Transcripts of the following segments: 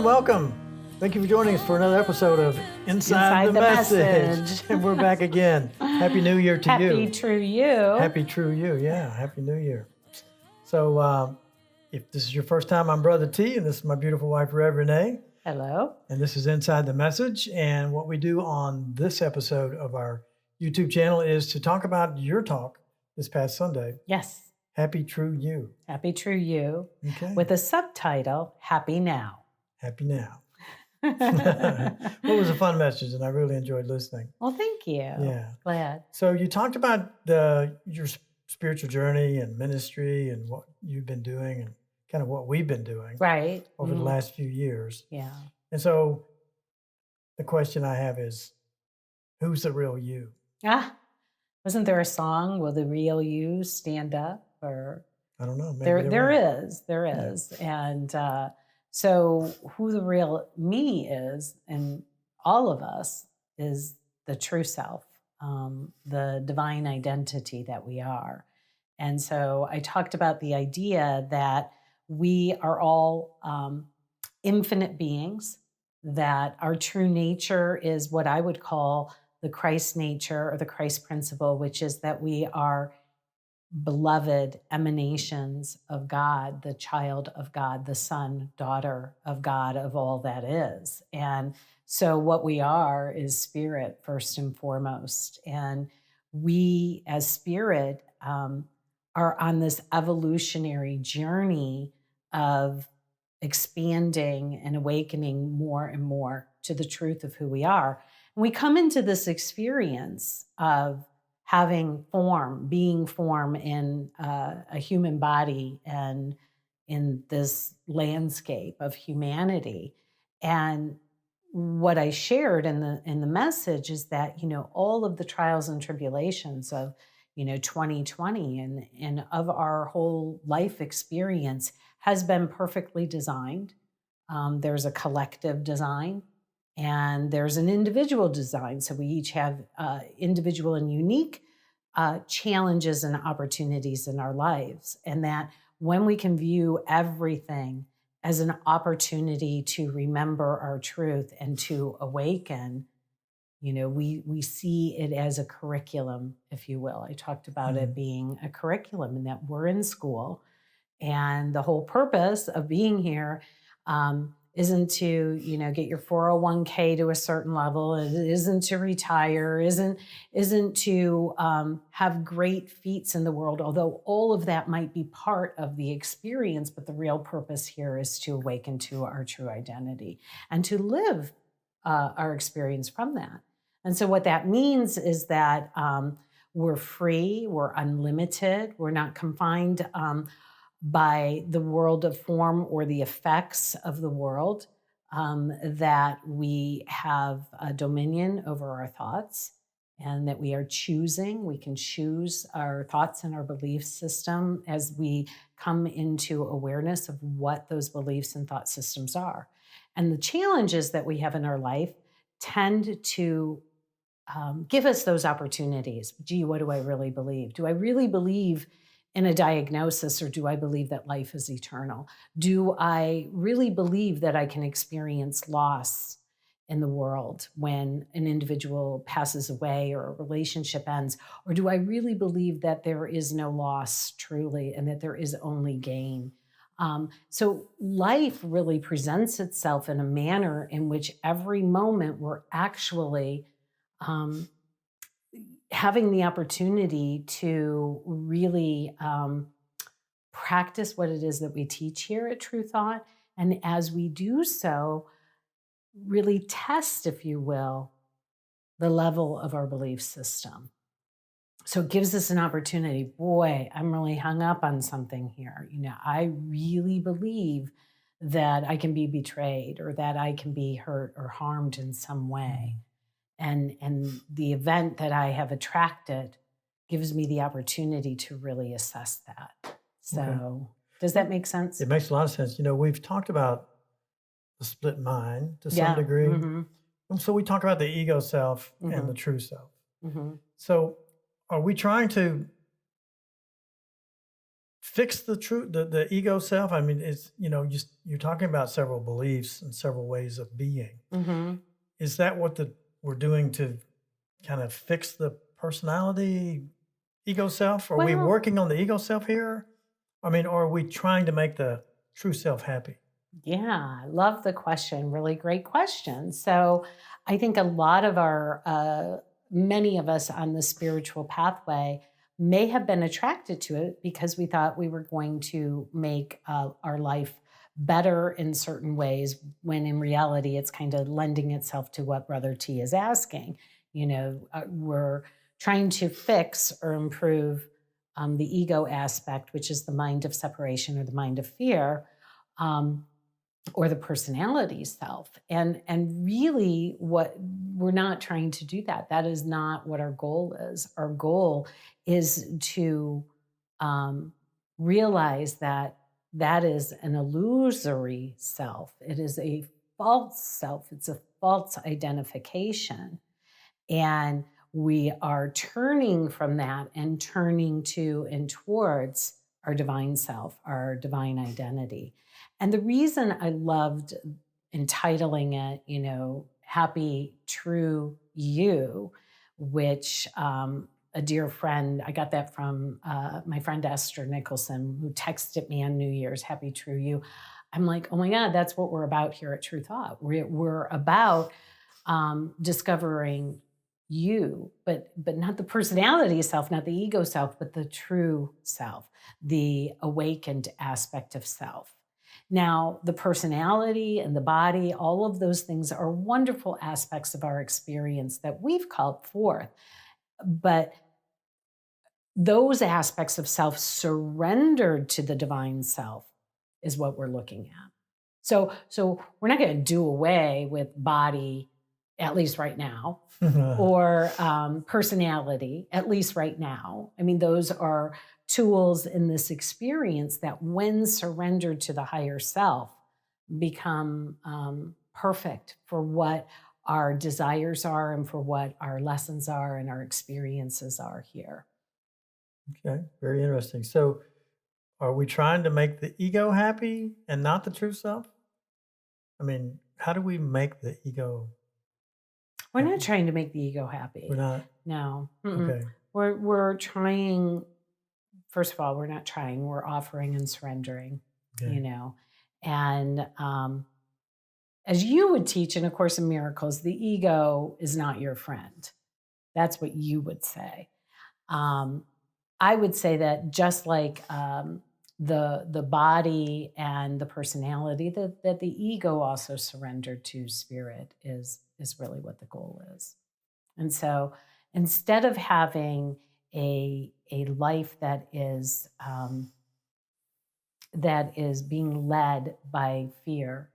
everyone. Welcome. Thank you for joining us for another episode of Inside the Message. And we're back again. Happy New Year to you. Happy True You. Happy True You. Yeah, Happy New Year. So if this is your first time, I'm Brother T, and this is my beautiful wife, Rev René. Hello. And this is Inside the Message. And what we do on this episode of our YouTube channel is to talk about your talk this past Sunday. Yes. Happy True You. Happy True You. Okay. With a subtitle, Happy Now. Happy Now. Well, it was a fun message, and I really enjoyed listening. Well, thank you. Yeah. Glad. So you talked about your spiritual journey and ministry and what you've been doing and kind of what we've been doing over the last few years. Yeah. And so the question I have is, who's the real you? Wasn't there a song, Will the Real You Stand Up? Or I don't know. Maybe there is. Yeah. And so who the real me is, and all of us, is the true self, the divine identity that we are. And so I talked about the idea that we are all infinite beings, that our true nature is what I would call the Christ nature or the Christ principle, which is that we are beloved emanations of God, the child of God, the son, daughter of God, of all that is. And so what we are is spirit first and foremost. And we as spirit are on this evolutionary journey of expanding and awakening more and more to the truth of who we are. And we come into this experience of having being form in a human body and in this landscape of humanity. And what I shared in the message is that, all of the trials and tribulations of, 2020 and of our whole life experience has been perfectly designed. There's a collective design. And there's an individual design. So we each have individual and unique challenges and opportunities in our lives. And that when we can view everything as an opportunity to remember our truth and to awaken, we see it as a curriculum, if you will. I talked about it being a curriculum and that we're in school. And the whole purpose of being here isn't to, get your 401k to a certain level. It isn't to retire, isn't to have great feats in the world, although all of that might be part of the experience. But the real purpose here is to awaken to our true identity and to live our experience from that. And so what that means is that we're free, we're unlimited, we're not confined by the world of form or the effects of the world, that we have a dominion over our thoughts and that we can choose our thoughts and our belief system as we come into awareness of what those beliefs and thought systems are. And the challenges that we have in our life tend to give us those opportunities. Gee, what do I really believe? Do I really believe in a diagnosis, or do I believe that life is eternal? Do I really believe that I can experience loss in the world when an individual passes away or a relationship ends? Or do I really believe that there is no loss truly and that there is only gain? So life really presents itself in a manner in which every moment we're actually having the opportunity to really practice what it is that we teach here at True Thought. And as we do so, really test, if you will, the level of our belief system. So it gives us an opportunity. Boy, I'm really hung up on something here. I really believe that I can be betrayed or that I can be hurt or harmed in some way. And the event that I have attracted gives me the opportunity to really assess that. So Does that make sense? It makes a lot of sense. We've talked about the split mind to some degree. Mm-hmm. And so we talk about the ego self and the true self. So are we trying to fix the ego self? I mean, it's, you're talking about several beliefs and several ways of being. Mm-hmm. Is that what we're doing to kind of fix the personality ego self? Are we working on the ego self here? I mean, or are we trying to make the true self happy? Yeah, I love the question. Really great question. So I think a lot of many of us on the spiritual pathway may have been attracted to it because we thought we were going to make our life better in certain ways, when in reality, it's kind of lending itself to what Brother T is asking. We're trying to fix or improve the ego aspect, which is the mind of separation or the mind of fear. Or the personality self. And really, what we're not trying to do that. That is not what our goal is. Our goal is to realize that is an illusory self. It is a false self. It's a false identification. And we are turning from that and turning to and towards our divine self, our divine identity. And the reason I loved entitling it, Happy True You, which a dear friend, I got that from my friend Esther Nicholson, who texted me on New Year's, Happy True You. I'm like, oh my God, that's what we're about here at True Thought. We're about discovering you, but not the personality self, not the ego self, but the true self, the awakened aspect of self. Now, the personality and the body, all of those things are wonderful aspects of our experience that we've called forth. But those aspects of self surrendered to the divine self is what we're looking at. So we're not going to do away with body, at least right now, or personality, at least right now. I mean, those are tools in this experience that, when surrendered to the higher self, become perfect for what our desires are and for what our lessons are and our experiences are here. Okay, very interesting. So are we trying to make the ego happy and not the true self? I mean, how do we make the ego We're not trying to make the ego happy. We're not? No. Okay. We're trying, first of all, we're not trying, we're offering and surrendering, And as you would teach in A Course in Miracles, the ego is not your friend. That's what you would say. I would say that just like the body and the personality, that the ego also surrendered to spirit is really what the goal is. And so instead of having a life that is being led by fear,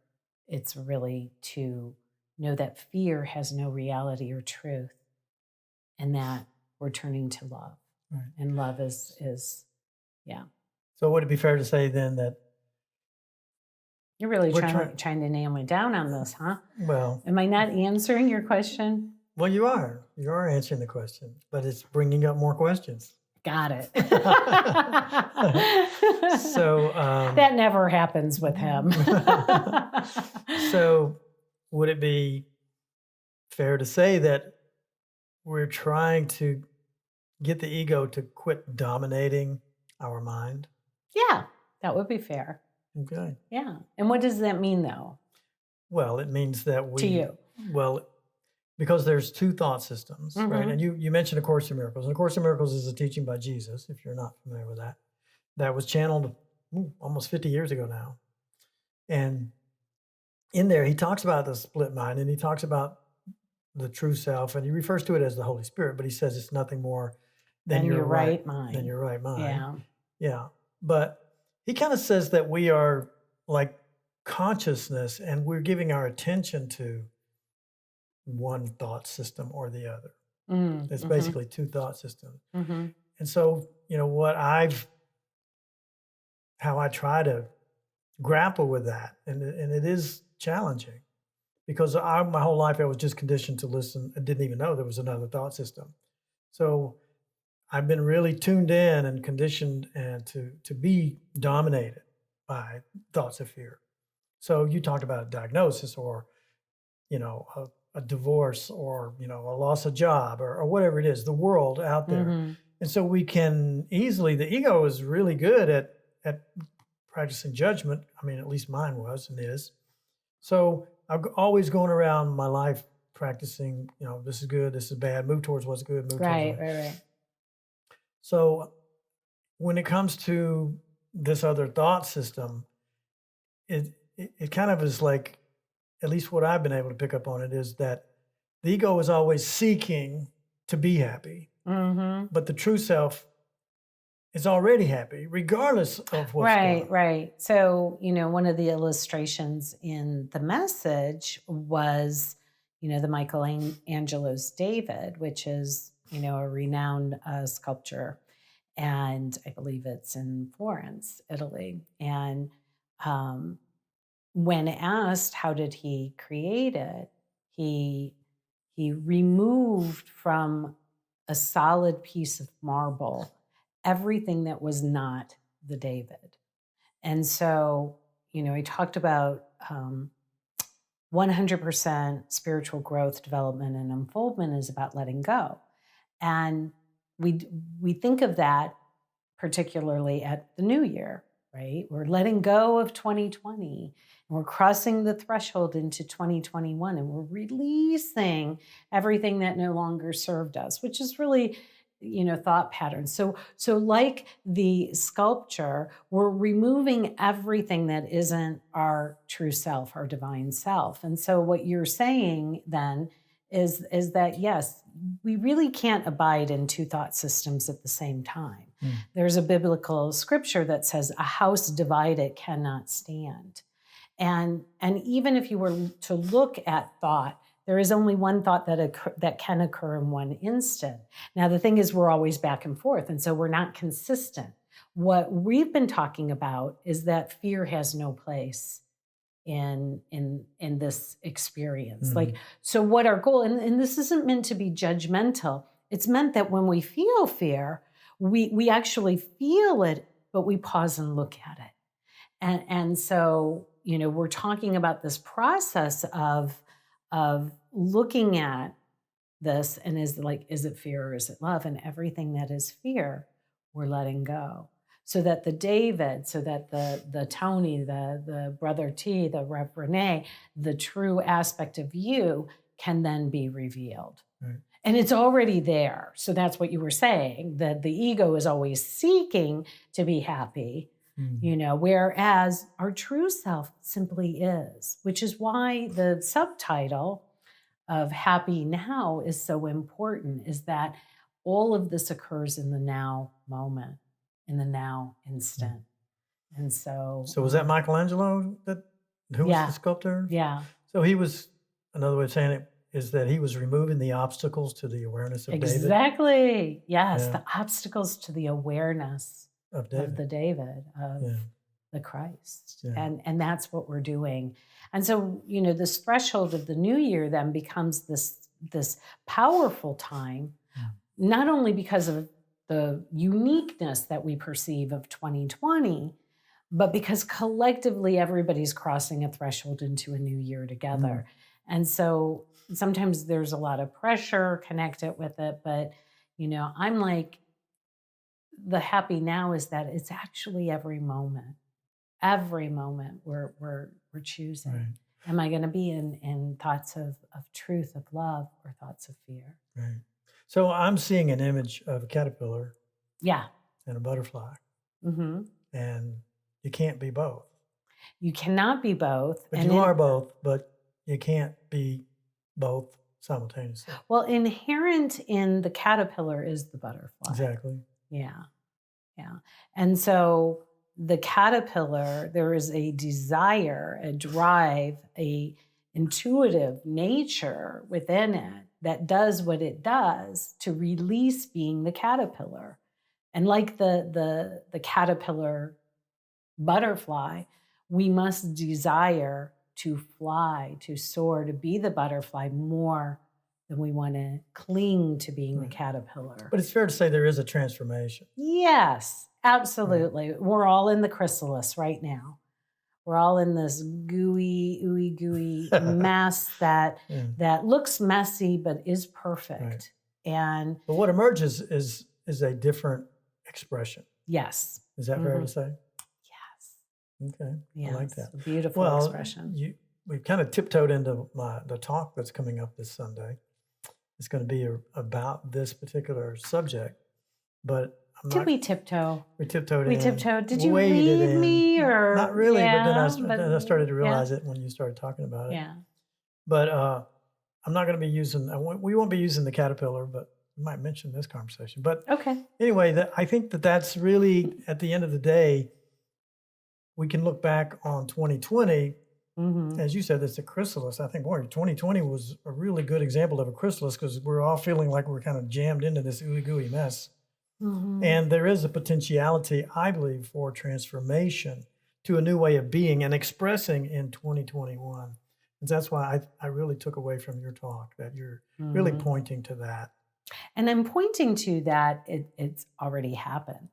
it's really to know that fear has no reality or truth, and that we're turning to love. Right. And love is. So would it be fair to say then that you're really trying to nail me down on this, huh? Well, am I not answering your question? Well, you are answering the question, but it's bringing up more questions. Got it. So that never happens with him. So would it be fair to say that we're trying to get the ego to quit dominating our mind? Yeah, that would be fair. Okay. Yeah. And what does that mean, though? Well, it means that we... To you. Well, because there's two thought systems, mm-hmm. right? And you mentioned A Course in Miracles. And A Course in Miracles is a teaching by Jesus, if you're not familiar with that. That was channeled almost 50 years ago now. And in there, he talks about the split mind, and he talks about the true self, and he refers to it as the Holy Spirit, but he says it's nothing more than your right mind. Than your right mind. Yeah. Yeah. But he kind of says that we are like consciousness, and we're giving our attention to one thought system or the other. Mm-hmm. It's basically two thought systems. Mm-hmm. And so, how I try to grapple with that, and it is challenging, because my whole life I was just conditioned to listen and didn't even know there was another thought system. So I've been really tuned in and conditioned and to be dominated by thoughts of fear. So you talked about a diagnosis or, a divorce or, a loss of job or whatever it is, the world out there. Mm-hmm. And so we can easily, the ego is really good at practicing judgment. I mean, at least mine was and is. So I'm always going around my life practicing, this is good, this is bad, move towards what's good, move towards Right, what. right, right. So when it comes to this other thought system, it kind of is like, at least what I've been able to pick up on it is that the ego is always seeking to be happy, Mm-hmm. but the true self is already happy, regardless of what's going Right, on. right. So, one of the illustrations in the message was, the Michelangelo's David, which is, a renowned sculpture. And I believe it's in Florence, Italy. And um, when asked how did he create it, he he removed from a solid piece of marble everything that was not the David. And so, he talked about 100% spiritual growth, development, and unfoldment is about letting go. And we we think of that particularly at the new year, right? We're letting go of 2020 and we're crossing the threshold into 2021 and we're releasing everything that no longer served us, which is really thought patterns. So like the sculpture, we're removing everything that isn't our true self, our divine self. And so what you're saying then is that yes, we really can't abide in two thought systems at the same time. There's a biblical scripture that says a house divided cannot stand. And even if you were to look at thought, there is only one thought that can occur in one instant. Now, the thing is, we're always back and forth, and so we're not consistent. What we've been talking about is that fear has no place in this experience. Mhm. Like, so what our goal, and this isn't meant to be judgmental, it's meant that when we feel fear, we actually feel it, but we pause and look at it. And so, we're talking about this process of looking at this and is it fear or is it love? And everything that is fear, we're letting go. So that the David, so that the Tony, the Brother T, the Rev René, the true aspect of you can then be revealed. Right. And it's already there. So that's what you were saying, that the ego is always seeking to be happy, whereas our true self simply is, which is why the subtitle of Happy Now is so important, is that all of this occurs in the now moment, in the now instant. And so So was that Michelangelo who was the yeah, sculptor? yeah, So he was, another way of saying it is that he was removing the obstacles to the awareness of David. exactly. Yes, Yeah, the obstacles to the awareness of of David. the David, of Yeah, the Christ. yeah. And that's what we're doing. And so, this threshold of the new year then becomes this powerful time, not only because of the uniqueness that we perceive of 2020, but because collectively everybody's crossing a threshold into a new year together. And so sometimes there's a lot of pressure connected with it, but I'm like, the happy now is that it's actually every moment we're choosing. Right, Am I going to be in thoughts of truth, of love, or thoughts of fear? right. So I'm seeing an image of a caterpillar Yeah. and a butterfly, Hmm. and you can't be both. You cannot be both. But you are both, but you can't be both simultaneously. Well, inherent in the caterpillar is the butterfly. Exactly. Yeah. Yeah. And so the caterpillar, there is a desire, a drive, a intuitive nature within it that does what it does to release being the caterpillar. And like the caterpillar butterfly, we must desire to fly, to soar, to be the butterfly more then we want to cling to being the caterpillar. But it's fair to say there is a transformation. Yes, absolutely. Right. We're all in the chrysalis right now. We're all in this ooey gooey mess that looks messy but is perfect. Right. But what emerges is a different expression. Yes. Is that fair to say? Yes. Okay. Yes. I like that. A beautiful expression. We kind of tiptoed into the talk that's coming up this Sunday. It's going to be about this particular subject, but did we tiptoe? We tiptoed. We tiptoed. Did you lead me or not really? Yeah, but then I started to realize it when you started talking about it. Yeah. But I'm not going to be using. We won't be using the caterpillar, but we might mention this conversation. But okay. Anyway, I think that's really at the end of the day, we can look back on 2020. As you said, it's a chrysalis. I think, boy, 2020 was a really good example of a chrysalis because we're all feeling like we're kind of jammed into this ooey gooey mess. And there is a potentiality, I believe, for transformation to a new way of being and expressing in 2021. And that's why I really took away from your talk that you're really pointing to that. And I'm pointing to that it's already happened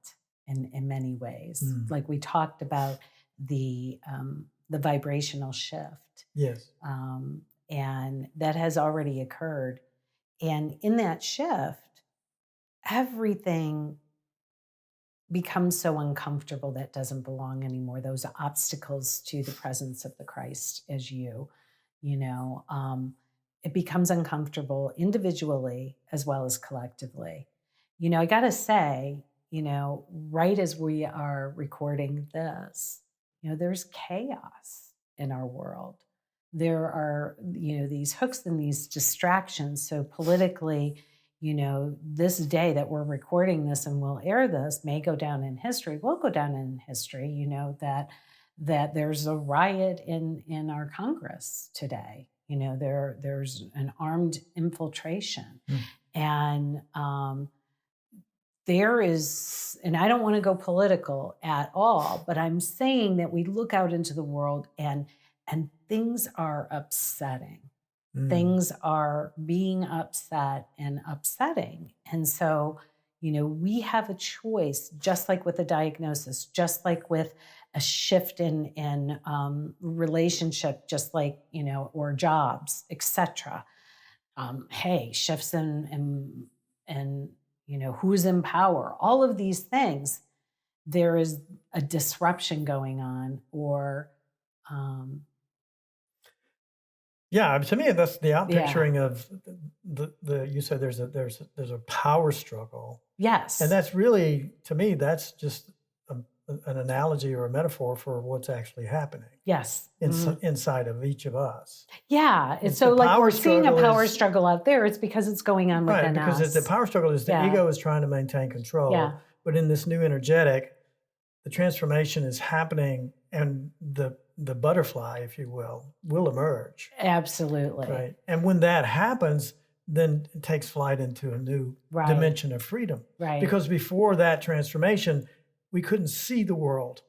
in many ways. Like we talked about the vibrational shift. Yes. And that has already occurred. And in that shift, everything becomes so uncomfortable that doesn't belong anymore. Those obstacles to the presence of the Christ as it becomes uncomfortable individually as well as collectively. I got to say, right as we are recording this, there's chaos in our world. There are, these hooks and these distractions. So politically, this day that we're recording this and we'll air this may go down in history. Will go down in history, that there's a riot in our Congress today. There's an armed infiltration. And there is, and I don't want to go political at all, but I'm saying that we look out into the world and things are upsetting. Things are being upset and upsetting. And so, we have a choice, just like with a diagnosis, just like with a shift in relationship, just like, or jobs, etc. Hey, shifts in who's in power, all of these things, there is a disruption going on or, to me, that's the outpicturing of the. You said there's a power struggle. Yes, and that's really, to me, that's just an analogy or a metaphor for what's actually happening. Yes, inside of each of us. Yeah, it's so like we're seeing a power struggle out there. It's because it's going on within us. Because the power struggle is the ego is trying to maintain control. Yeah. But in this new energetic, the transformation is happening, and the butterfly, if you will emerge. Absolutely. Right. And when that happens, then it takes flight into a new dimension of freedom. Right. Because before that transformation, we couldn't see the world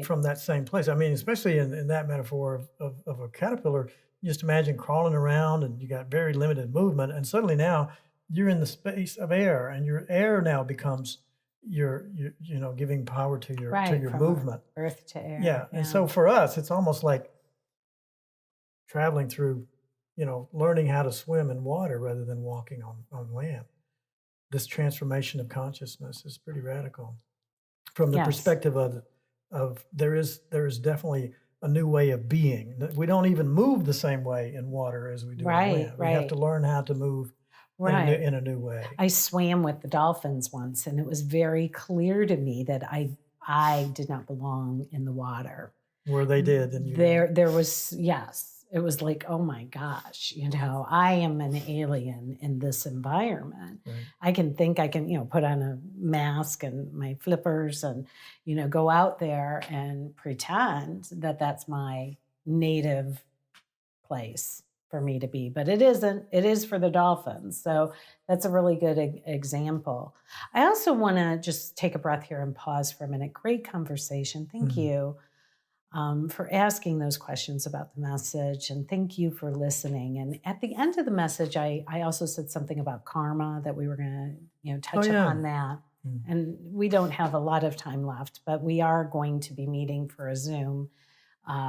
from that same place. I mean, especially in that metaphor of a caterpillar, you just imagine crawling around and you got very limited movement. And suddenly now you're in the space of air, and your air now becomes your giving power to your movement. Earth to air. Yeah. And so for us, it's almost like traveling through, learning how to swim in water rather than walking on land. This transformation of consciousness is pretty radical from the perspective of there is definitely a new way of being. We don't even move the same way in water as we do on land. We have to learn how to move in a new way. I swam with the dolphins once, and it was very clear to me that I did not belong in the water. Where they did, and you there was it was like, oh my gosh, I am an alien in this environment. Right. I can put on a mask and my flippers and go out there and pretend that that's my native place for me to be, but it isn't. It is for the dolphins. So that's a really good example. I also want to just take a breath here and pause for a minute. Great conversation. Thank you. for asking those questions about the message. And thank you for listening. And at the end of the message, I also said something about karma, that we were going to touch upon that. And we don't have a lot of time left, but we are going to be meeting for a Zoom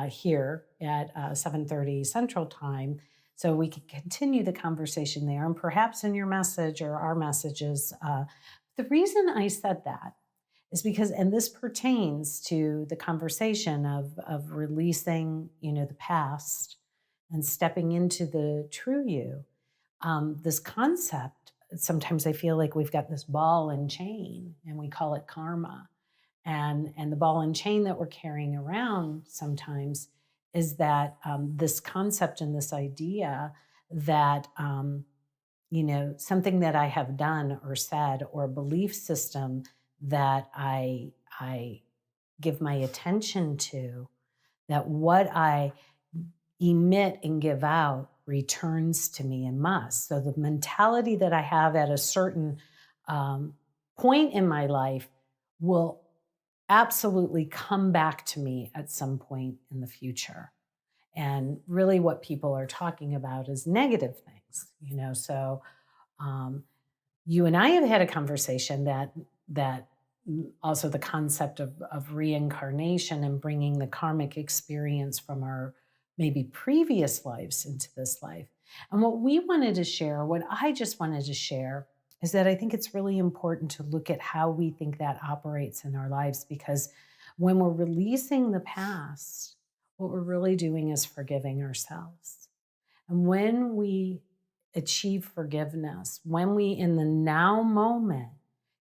here at 7:30 Central Time, so we can continue the conversation there, and perhaps in your message or our messages. The reason I said that is because, and this pertains to the conversation of releasing, the past and stepping into the true you. This concept, sometimes I feel like we've got this ball and chain, and we call it karma. And the ball and chain that we're carrying around sometimes is that this concept and this idea that something that I have done or said, or a belief system that I give my attention to, that what I emit and give out returns to me and must. So the mentality that I have at a certain point in my life will absolutely come back to me at some point in the future. And really what people are talking about is negative things, So you and I have had a conversation that also the concept of reincarnation and bringing the karmic experience from our maybe previous lives into this life. And what we wanted to share, what I just wanted to share, is that I think it's really important to look at how we think that operates in our lives, because when we're releasing the past, what we're really doing is forgiving ourselves. And when we achieve forgiveness, when we in the now moment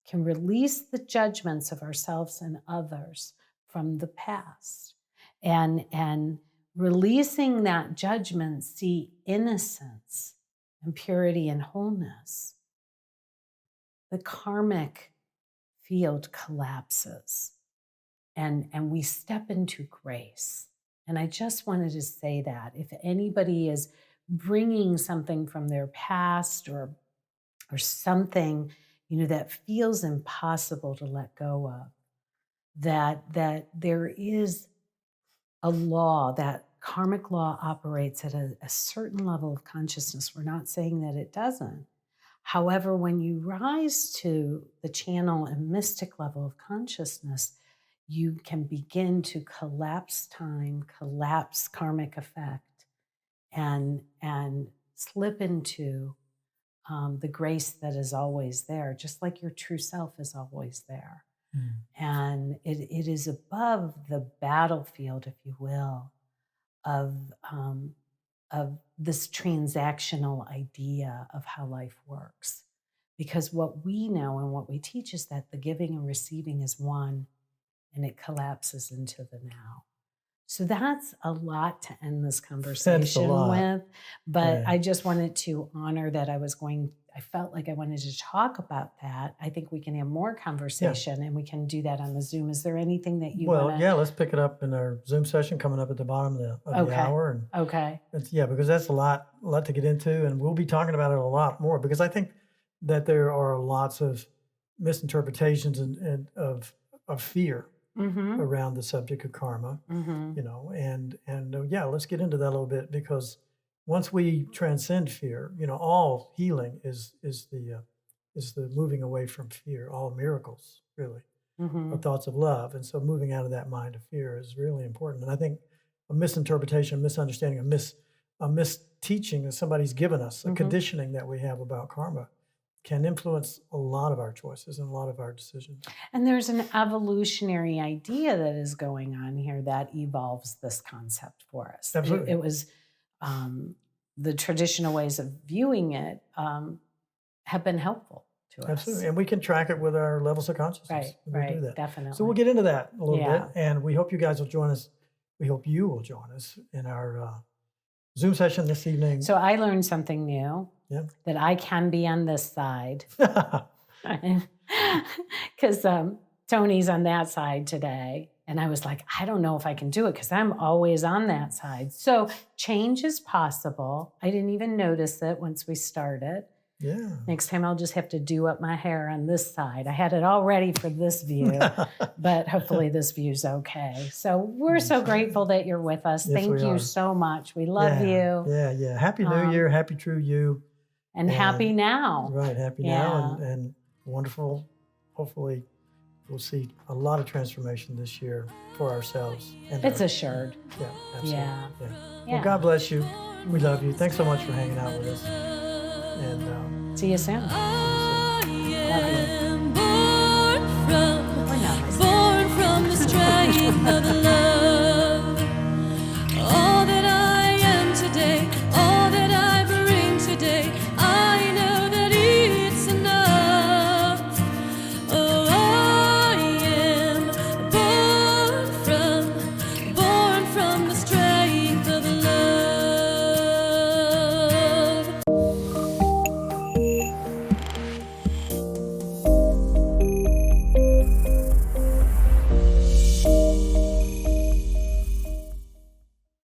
can release the judgments of ourselves and others from the past, and releasing that judgment, see innocence and purity and wholeness, the karmic field collapses and we step into grace. And I just wanted to say that if anybody is bringing something from their past or something, that feels impossible to let go of, that there is a law, that karmic law operates at a certain level of consciousness. We're not saying that it doesn't. However, when you rise to the channel and mystic level of consciousness, you can begin to collapse time, collapse karmic effect, and slip into the grace that is always there, just like your true self is always there. And it is above the battlefield, if you will, of this transactional idea of how life works. Because what we know and what we teach is that the giving and receiving is one, and it collapses into the now. So that's a lot to end this conversation with. But I just wanted to honor that I felt like I wanted to talk about that. I think we can have more conversation and we can do that on the Zoom. Is there anything that you want to? Yeah, let's pick it up in our Zoom session coming up at the bottom of the hour. And because that's a lot to get into. And we'll be talking about it a lot more, because I think that there are lots of misinterpretations and of fear around the subject of karma, and let's get into that a little bit, because once we transcend fear, all healing is the moving away from fear. All miracles really are thoughts of love, and so moving out of that mind of fear is really important. And I think a misinterpretation, a misunderstanding, a misteaching that somebody's given us, a conditioning that we have about karma, can influence a lot of our choices and a lot of our decisions. And there's an evolutionary idea that is going on here that evolves this concept for us. Absolutely. It was the traditional ways of viewing it have been helpful to us. Absolutely. And we can track it with our levels of consciousness. Right, do that. Definitely. So we'll get into that a little bit. And we hope you guys will join us. We hope you will join us in our Zoom session this evening. So I learned something new. That I can be on this side. Because Tony's on that side today. And I was like, I don't know if I can do it, because I'm always on that side. So change is possible. I didn't even notice it once we started. Yeah. Next time I'll just have to do up my hair on this side. I had it all ready for this view, but hopefully this view's okay. So we're so grateful that you're with us. Yes, Thank we you are. so much. We love you. Yeah. Happy New Year. Happy True You. And happy now. Right. Happy now and wonderful. Hopefully we'll see a lot of transformation this year for ourselves. And it's assured. Yeah, absolutely. Yeah. Well, God bless you. We love you. Thanks so much for hanging out with us. And see you soon.